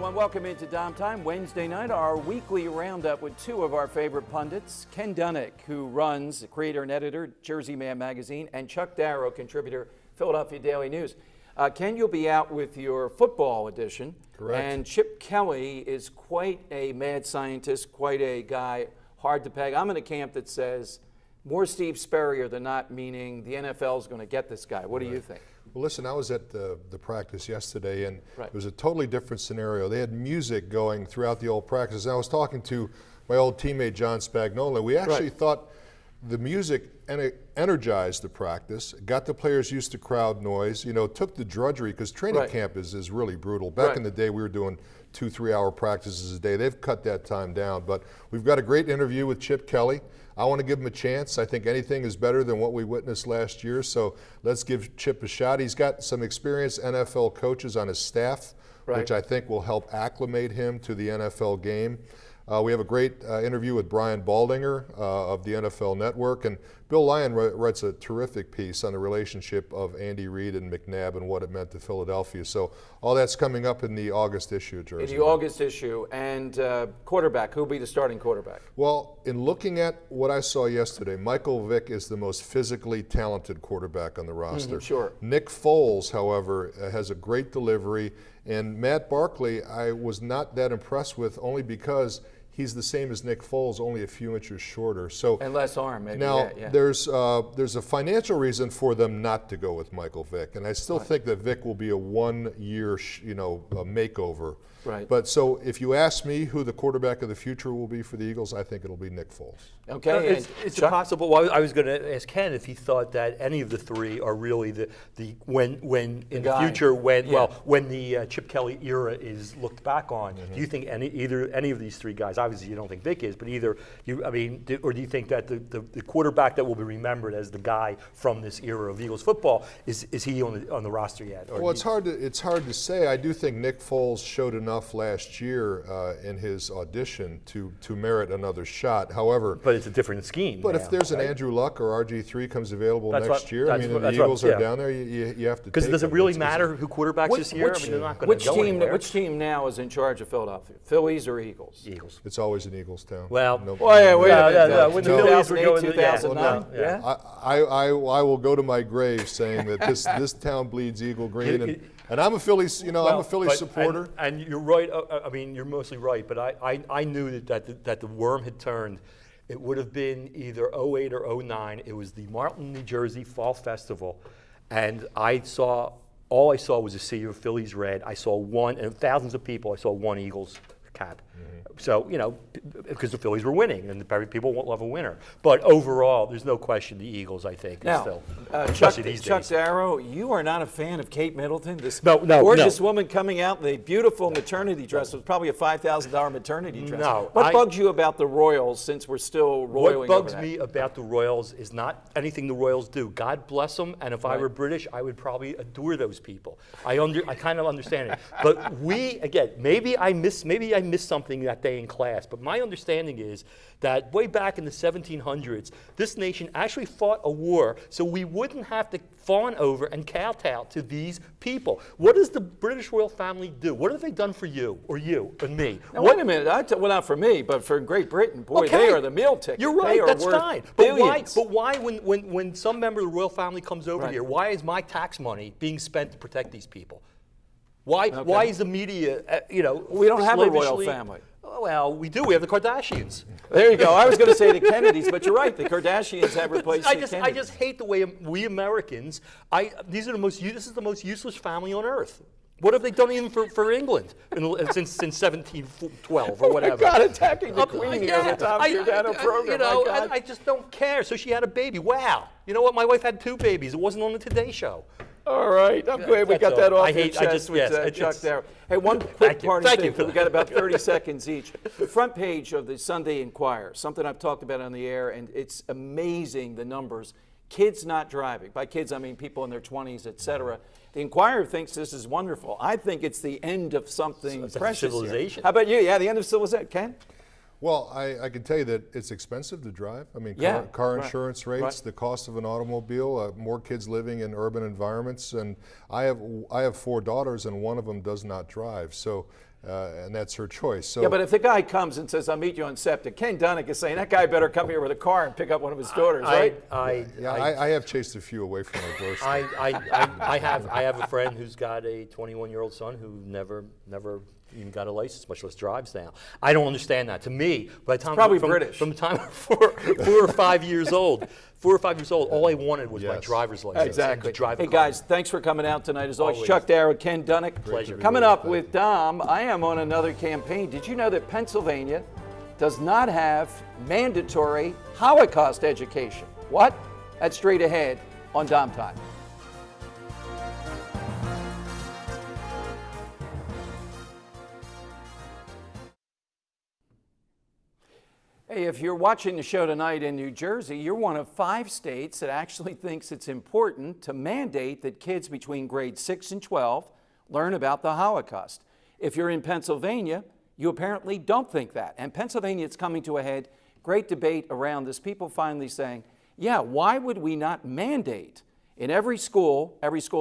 everyone. Welcome into DomTime. Wednesday night, our weekly roundup with two of our favorite pundits, Ken Dunnick, who runs, creator and editor, Jersey Man magazine, and Chuck Darrow, contributor, Philadelphia Daily News. Ken, you'll be out with your football edition. Correct. And Chip Kelly is quite a mad scientist, quite a guy, hard to peg. I'm in a camp that says more Steve Spurrier than not, meaning the NFL is going to get this guy. What do you think? Well, listen, I was at the practice yesterday, and Right. it was a totally different scenario. They had music going throughout the old practice. And I was talking to my old teammate, John Spagnola. We actually thought the music energized the practice, got the players used to crowd noise, took the drudgery, because training camp is really brutal. Back in the day, we were doing 2-3 hour practices a day. They've cut that time down. But we've got a great interview with Chip Kelly. I want to give him a chance. I think anything is better than what we witnessed last year, so let's give Chip a shot. He's got some experienced NFL coaches on his staff, which I think will help acclimate him to the NFL game. We have a great interview with Brian Baldinger of the NFL Network, and Bill Lyon writes a terrific piece on the relationship of Andy Reid and McNabb and what it meant to Philadelphia. So all that's coming up in the August issue of Jersey. In the August issue. And quarterback, who will be the starting quarterback? Well, in looking at what I saw yesterday, Michael Vick is the most physically talented quarterback on the roster. Sure. Nick Foles, however, has a great delivery. And Matt Barkley, I was not that impressed with, only because he's the same as Nick Foles, only a few inches shorter. So and less arm, maybe. Now, there's a financial reason for them not to go with Michael Vick, and I still think that Vick will be a 1 year, a makeover. Right. But so if you ask me who the quarterback of the future will be for the Eagles, I think it'll be Nick Foles. Okay. It's possible. Well, I was going to ask Ken if he thought that any of the three are really the when in the future when the Chip Kelly era is looked back on. Do you think any of these three guys? Obviously, you don't think Vick is, but either you. I mean, or do you think that the quarterback that will be remembered as the guy from this era of Eagles football is he on the roster yet? Or well, it's hard to say. I do think Nick Foles showed enough last year in his audition to merit another shot. However, but it's a different scheme. But now, if there's an Andrew Luck or RG3 comes available next year, I mean, the Eagles are down there. You have to. Because does it really matter who quarterbacks this year? I mean, they're not going to go anywhere. Which team now is in charge of Philadelphia? Phillies or Eagles? Eagles. It's always an Eagles town. Well, no, wait a minute. When the Phillies were going 2009. I will go to my grave saying that this town bleeds Eagle Green, and I'm a Phillies, I'm a Phillies supporter. And you're right. I mean, you're mostly right. But I knew that the worm had turned. It would have been either 08 or 09. It was the Martin, New Jersey Fall Festival, and all I saw was a sea of Phillies red. I saw one, and thousands of people. I saw one Eagles cap. So, because the Phillies were winning, and people won't love a winner. But overall, there's no question the Eagles, I think, now, still. Chuck Darrow, you are not a fan of Kate Middleton? This no, gorgeous woman coming out in the beautiful maternity dress. It was probably a $5,000 maternity dress. No. What bugs you about the Royals, since we're still roiling What bugs over that? me about the Royals is not anything the Royals do. God bless them, and if I were British, I would probably adore those people. I kind of understand it. But maybe I missed something that day in class, but my understanding is that way back in the 1700s, this nation actually fought a war so we wouldn't have to fawn over and kowtow to these people. What does the British royal family do? What have they done for you or me? Now, wait a minute. Well, not for me, but for Great Britain. Boy, okay. They are the meal ticket. You're right. That's fine. But why, when some member of the royal family comes over here, why is my tax money being spent to protect these people? Why is the media, we don't have a royal family. Well, we do. We have the Kardashians. There you go. I was going to say the Kennedys, but you're right. The Kardashians have replaced the Kennedys. I just hate the way we Americans. This is the most useless family on earth. What have they done even for England since 1712 or whatever? God, attacking the Queen here on the Tom Giordano program. I just don't care. So she had a baby. Wow. You know what? My wife had 2 babies. It wasn't on the Today Show. All right, I'm glad we got that off your chest with Chuck Darrow. Hey, one quick party thing. We've got about 30 seconds each. The front page of the Sunday Inquirer, something I've talked about on the air, and it's amazing the numbers. Kids not driving. By kids, I mean people in their 20s, et cetera. The Inquirer thinks this is wonderful. I think it's the end of something precious. Civilization. How about you? Yeah, the end of civilization. Ken? Well, I can tell you that it's expensive to drive. I mean, car insurance rates, the cost of an automobile, more kids living in urban environments, and I have 4 daughters, and one of them does not drive. So and that's her choice. So, yeah, but if the guy comes and says, I'll meet you on SEPTA, Ken Dunnick is saying, that guy better come here with a car and pick up one of his daughters, right? I have chased a few away from my doorstep. I have a friend who's got a 21-year-old son who never even got a license, much less drives now. I don't understand that. To me, by the time probably British. From the time of 4 or 5 years old, all I wanted was my driver's license. Exactly. To drive a hey car. guys, thanks for coming out tonight. As always, Chuck Darrow, Ken Dunnick. Pleasure. Coming up with Dom, I am on another campaign. Did you know that Pennsylvania does not have mandatory Holocaust education? What? That's straight ahead on DomTime. Hey, if you're watching the show tonight in New Jersey, you're one of 5 states that actually thinks it's important to mandate that kids between grades 6 and 12 learn about the Holocaust. If you're in Pennsylvania, you apparently don't think that. And Pennsylvania, it's coming to a head. Great debate around this. People finally saying, yeah, why would we not mandate in every school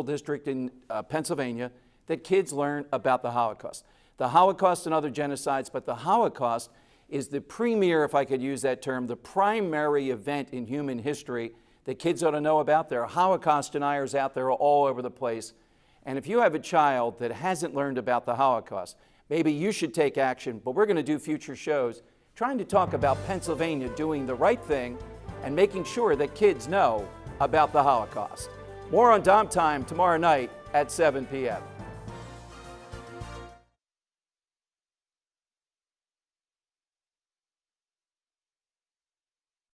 district in Pennsylvania, that kids learn about the Holocaust? The Holocaust and other genocides, but the Holocaust is the premier, if I could use that term, the primary event in human history that kids ought to know about. There are Holocaust deniers out there all over the place. And if you have a child that hasn't learned about the Holocaust, maybe you should take action. But we're going to do future shows trying to talk about Pennsylvania doing the right thing and making sure that kids know about the Holocaust. More on DomTime tomorrow night at 7 p.m.